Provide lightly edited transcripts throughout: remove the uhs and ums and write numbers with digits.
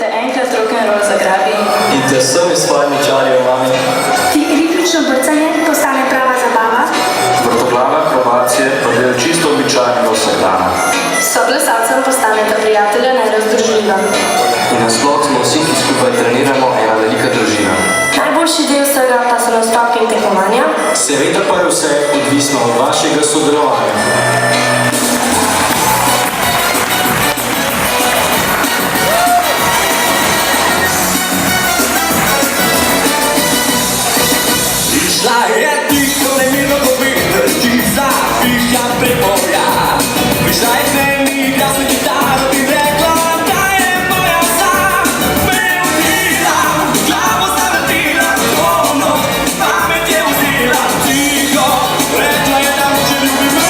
te enkrat rock'n'roll zagrabi in te vsemi svojimi čari omami, ti ritmično brcanje postane prava zabava, vrtoglave akrobacije pa del čisto običajnega vsakdana. s soplesalcem postaneta prijatelja nerazdružljiva. in nasploh smo vsi, ki skupaj treniramo, ena velika družina. Najboljši del vsega pa so nastopi in tekmovanja. Seveda pa je vse odvisno od vašega sodelovanja. Išla je tiho, nemirno gobi, drži za piha preboja. Prišla je k meni, igral sem kitaro in rekla, da je moja vsa. Me ubila, glavo zavrtila, ono, pamet je vzela. Tiho, rekla je, da noče ljubi me.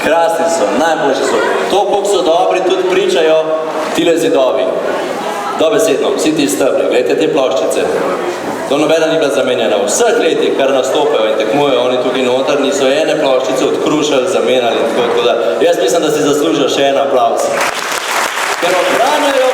Krasni so, najboljši so. To, koliko so dobri, tudi pričajo tile zidovi. Dobesedno, vsi ti stebri, gledajte te ploščice. To nobena ni bila zamenjena. V vseh letih, kar nastopajo in tekmujejo oni tukaj noter, niso ene ploščice odkrušali, zamenjali in tako da. Jaz mislim, da si zaslužijo še en aplavz. Ker ohranjajo